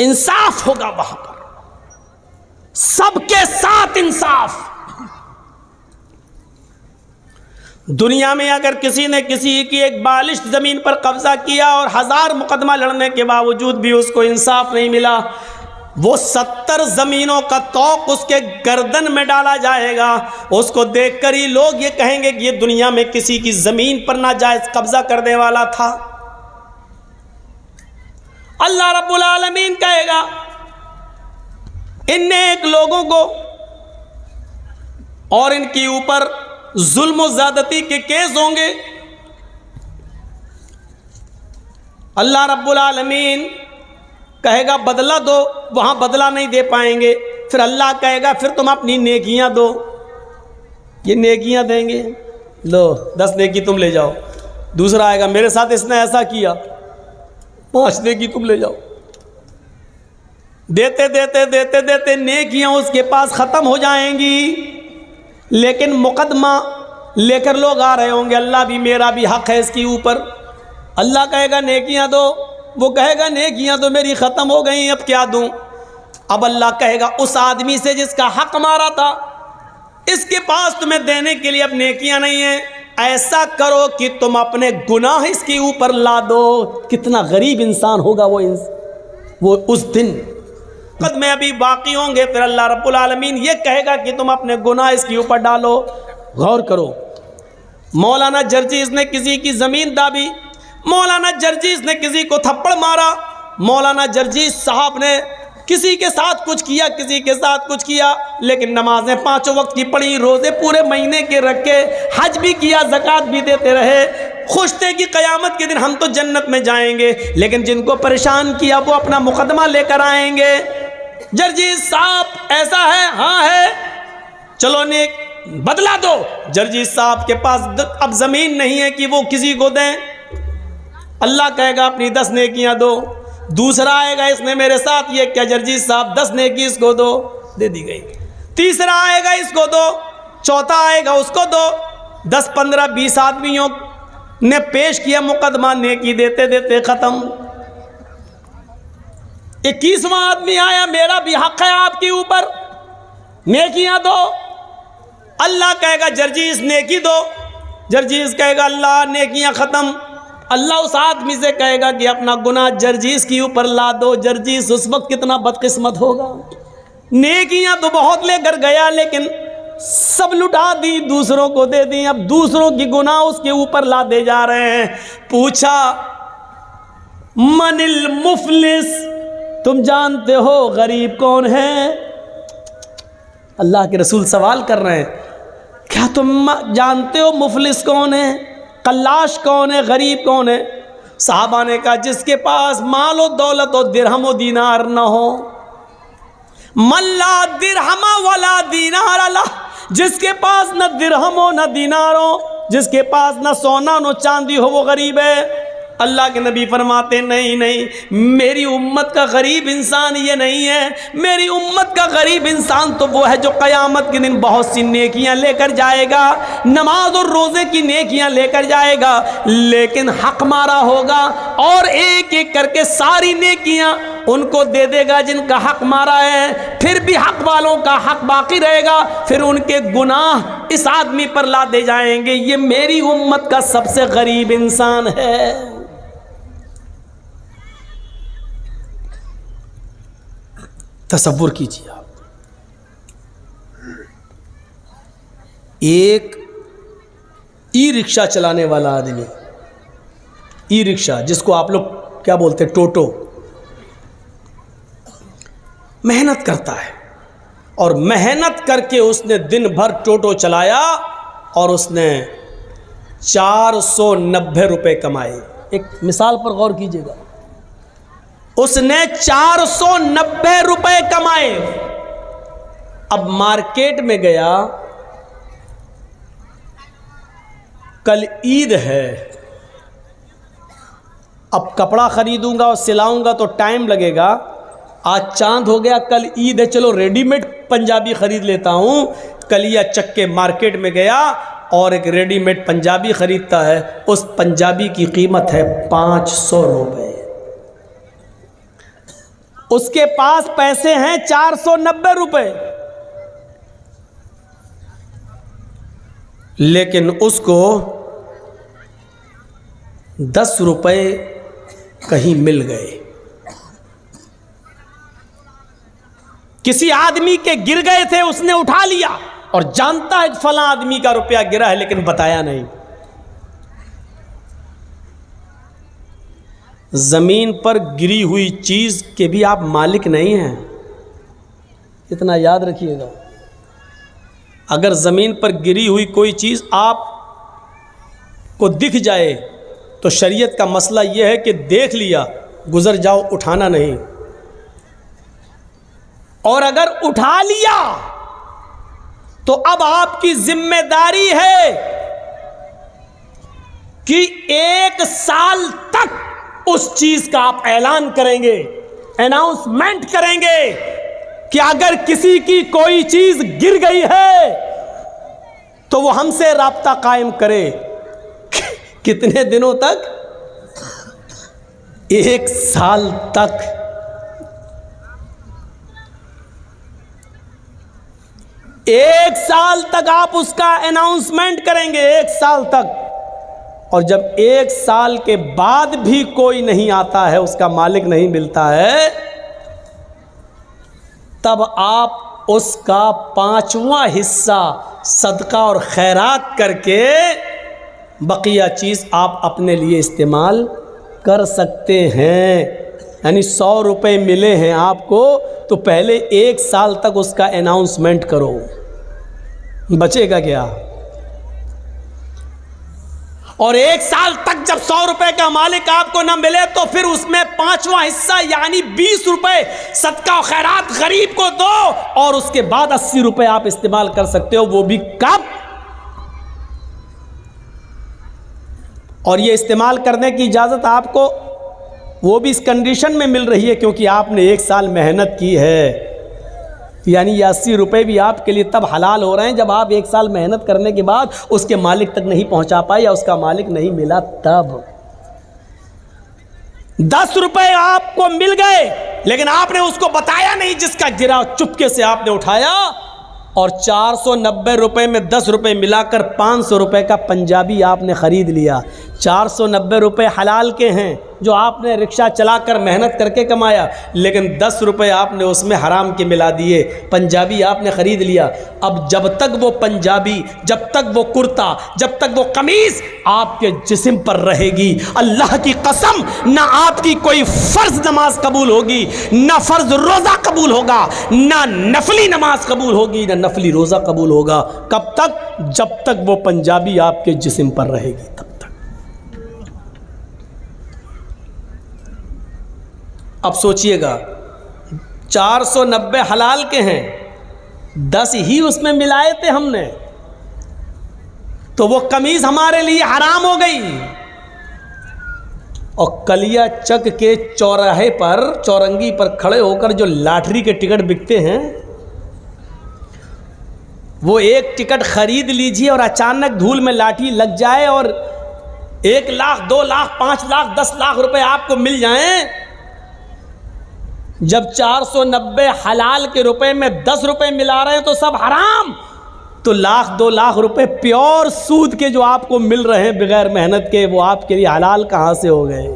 انصاف ہوگا وہاں پر، سب کے ساتھ انصاف۔ دنیا میں اگر کسی نے کسی کی ایک بالشت زمین پر قبضہ کیا اور 1000 مقدمہ لڑنے کے باوجود بھی اس کو انصاف نہیں ملا، وہ 70 زمینوں کا طوق اس کے گردن میں ڈالا جائے گا۔ اس کو دیکھ کر ہی لوگ یہ کہیں گے کہ یہ دنیا میں کسی کی زمین پر ناجائز قبضہ کرنے والا تھا۔ اللہ رب العالمین کہے گا ان نیک لوگوں کو اور ان کے اوپر ظلم و زیادتی کے کیس ہوں گے، اللہ رب العالمین کہے گا بدلہ دو، وہاں بدلہ نہیں دے پائیں گے، پھر اللہ کہے گا پھر تم اپنی نیکیاں دو، یہ نیکیاں دیں گے، لو 10 نیکی تم لے جاؤ۔ دوسرا آئے گا میرے ساتھ اس نے ایسا کیا، 5 نیکی تم لے جاؤ۔ دیتے دیتے دیتے دیتے نیکیاں اس کے پاس ختم ہو جائیں گی، لیکن مقدمہ لے کر لوگ آ رہے ہوں گے، اللہ بھی میرا بھی حق ہے اس کے اوپر۔ اللہ کہے گا نیکیاں دو، وہ کہے گا نیکیاں تو میری ختم ہو گئیں، اب کیا دوں؟ اب اللہ کہے گا اس آدمی سے جس کا حق مارا تھا، اس کے پاس تمہیں دینے کے لیے اب نیکیاں نہیں ہیں، ایسا کرو کہ تم اپنے گناہ اس کے اوپر لا دو۔ کتنا غریب انسان ہوگا وہ اس دن میں ابھی باقی ہوں گے۔ پھر اللہ رب العالمین یہ کہے گا کہ تم اپنے گناہ اس کے اوپر ڈالو۔ غور کرو، مولانا جرجیز نے کسی کی زمین دابی، مولانا جرجیز نے کسی کو تھپڑ مارا، مولانا جرجیز صاحب نے کسی کے ساتھ کچھ کیا، کسی کے ساتھ کچھ کیا، لیکن نمازیں 5 وقت کی پڑھی، روزے پورے مہینے کے رکھے، حج بھی کیا، زکوٰۃ بھی دیتے رہے، خوش تھے کہ قیامت کے دن ہم تو جنت میں جائیں گے، لیکن جن کو پریشان کیا وہ اپنا مقدمہ لے کر آئیں گے۔ جرجیز صاحب ایسا ہے، ہاں ہے، چلو نیک بدلہ دو۔ جرجیز صاحب کے پاس اب زمین نہیں ہے کہ وہ کسی کو دیں، اللہ کہے گا اپنی 10 نیکیاں دو۔ دوسرا آئے گا اس نے میرے ساتھ یہ کیا، جرجیز صاحب 10 نیکی اس کو دو، دے دی گئی۔ تیسرا آئے گا اس کو دو، چوتھا آئے گا اس کو دو، 10 15 20 آدمیوں نے پیش کیا مقدمہ، نیکی دیتے دیتے ختم۔ 21واں آدمی آیا، میرا بھی حق ہے آپ کے اوپر، نیکیاں دو۔ اللہ کہے گا جرجیز نیکی دو، جرجیز کہے گا اللہ نیکیاں ختم۔ اللہ اس آدمی سے کہے گا کہ اپنا گناہ جرجیز کے اوپر لا دو۔ جرجیز اس وقت کتنا بدقسمت ہوگا، نیکیاں تو بہت لے کر گیا لیکن سب لٹا دی، دوسروں کو دے دی، اب دوسروں کی گناہ اس کے اوپر لا دے جا رہے ہیں۔ پوچھا من المفلس، تم جانتے ہو غریب کون ہے؟ اللہ کے رسول سوال کر رہے ہیں، کیا تم جانتے ہو مفلس کون ہے، قلاش کون ہے، غریب کون ہے؟ صحابہ نے کہا جس کے پاس مال و دولت و درہم و دینار نہ ہو، من لا درہم ولا دینار لہ، جس کے پاس نہ درہم ہو نہ دینار ہو، جس کے پاس نہ سونا نہ چاندی ہو، وہ غریب ہے۔ اللہ کے نبی فرماتے نہیں نہیں، میری امت کا غریب انسان یہ نہیں ہے، میری امت کا غریب انسان تو وہ ہے جو قیامت کے دن بہت سی نیکیاں لے کر جائے گا، نماز اور روزے کی نیکیاں لے کر جائے گا، لیکن حق مارا ہوگا اور ایک ایک کر کے ساری نیکیاں ان کو دے دے گا جن کا حق مارا ہے، پھر بھی حق والوں کا حق باقی رہے گا، پھر ان کے گناہ اس آدمی پر لا دے جائیں گے۔ یہ میری امت کا سب سے غریب انسان ہے۔ تصور کیجیے آپ، ایک ای رکشہ چلانے والا آدمی، ای رکشہ جس کو آپ لوگ کیا بولتے ٹوٹو، محنت کرتا ہے اور محنت کر کے اس نے دن بھر ٹوٹو چلایا اور اس نے 490 روپے کمائے۔ ایک مثال پر غور کیجیے گا، اس نے 490 روپے کمائے۔ اب مارکیٹ میں گیا، کل عید ہے، اب کپڑا خریدوں گا اور سلاؤں گا تو ٹائم لگے گا، آج چاند ہو گیا، کل عید ہے، چلو ریڈی میڈ پنجابی خرید لیتا ہوں۔ کلیا چکے مارکیٹ میں گیا اور ایک ریڈی میڈ پنجابی خریدتا ہے، اس پنجابی کی قیمت ہے 500 روپے۔ اس کے پاس پیسے ہیں 490 روپے، لیکن اس کو 10 روپے کہیں مل گئے، کسی آدمی کے گر گئے تھے، اس نے اٹھا لیا اور جانتا ہے فلاں آدمی کا روپیہ گرا ہے لیکن بتایا نہیں۔ زمین پر گری ہوئی چیز کے بھی آپ مالک نہیں ہیں، اتنا یاد رکھیے گا۔ اگر زمین پر گری ہوئی کوئی چیز آپ کو دکھ جائے تو شریعت کا مسئلہ یہ ہے کہ دیکھ لیا، گزر جاؤ، اٹھانا نہیں۔ اور اگر اٹھا لیا تو اب آپ کی ذمہ داری ہے کہ 1 سال تک اس چیز کا آپ اعلان کریں گے، اناؤنسمنٹ کریں گے کہ اگر کسی کی کوئی چیز گر گئی ہے تو وہ ہم سے رابطہ قائم کرے۔ کتنے دنوں تک؟ 1 سال تک۔ 1 سال تک آپ اس کا اناؤنسمنٹ کریں گے، 1 سال تک۔ اور جب 1 سال کے بعد بھی کوئی نہیں آتا ہے، اس کا مالک نہیں ملتا ہے، تب آپ اس کا 5واں حصہ صدقہ اور خیرات کر کے بقیہ چیز آپ اپنے لیے استعمال کر سکتے ہیں۔ یعنی 100 روپے ملے ہیں آپ کو تو پہلے 1 سال تک اس کا اناؤنسمنٹ کرو، بچے گا کیا؟ اور 1 سال تک جب 100 روپے کا مالک آپ کو نہ ملے تو پھر اس میں 5واں حصہ یعنی 20 روپے صدقہ و خیرات غریب کو دو، اور اس کے بعد 80 روپے آپ استعمال کر سکتے ہو۔ وہ بھی کب؟ اور یہ استعمال کرنے کی اجازت آپ کو وہ بھی اس کنڈیشن میں مل رہی ہے کیونکہ آپ نے 1 سال محنت کی ہے، یعنی یہ 80 روپے بھی آپ کے لیے تب حلال ہو رہے ہیں جب آپ 1 سال محنت کرنے کے بعد اس کے مالک تک نہیں پہنچا پائے یا اس کا مالک نہیں ملا تب۔ 10 روپے آپ کو مل گئے لیکن آپ نے اس کو بتایا نہیں، جس کا گرا چپکے سے آپ نے اٹھایا، اور 490 روپے میں 10 روپے ملا کر 500 روپے کا پنجابی آپ نے خرید لیا۔ 490 روپے حلال کے ہیں جو آپ نے رکشہ چلا کر محنت کر کے کمایا، لیکن 10 روپے آپ نے اس میں حرام کے ملا دیے، پنجابی آپ نے خرید لیا۔ اب جب تک وہ پنجابی، جب تک وہ کرتا، جب تک وہ قمیض آپ کے جسم پر رہے گی، اللہ کی قسم نہ آپ کی کوئی فرض نماز قبول ہوگی، نہ فرض روزہ قبول ہوگا، نہ نفلی نماز قبول ہوگی، نہ نفلی روزہ قبول ہوگا۔ کب تک؟ جب تک وہ پنجابی آپ کے جسم پر رہے گی، تب تک۔ اب سوچئے گا 490 حلال کے ہیں، 10 ہی اس میں ملائے تھے ہم نے، تو وہ قمیض ہمارے لیے حرام ہو گئی۔ اور کلیا چک کے چوراہے پر، چورنگی پر کھڑے ہو کر جو لاٹری کے ٹکٹ بکتے ہیں، وہ ایک ٹکٹ خرید لیجئے اور اچانک دھول میں لاٹھی لگ جائے اور 1 لاکھ 2 لاکھ 5 لاکھ 10 لاکھ روپے آپ کو مل جائیں۔ جب 490 حلال کے روپے میں 10 روپے ملا رہے ہیں تو سب حرام، تو 1 لاکھ 2 لاکھ روپے پیور سود کے جو آپ کو مل رہے ہیں بغیر محنت کے، وہ آپ کے لیے حلال کہاں سے ہو گئے؟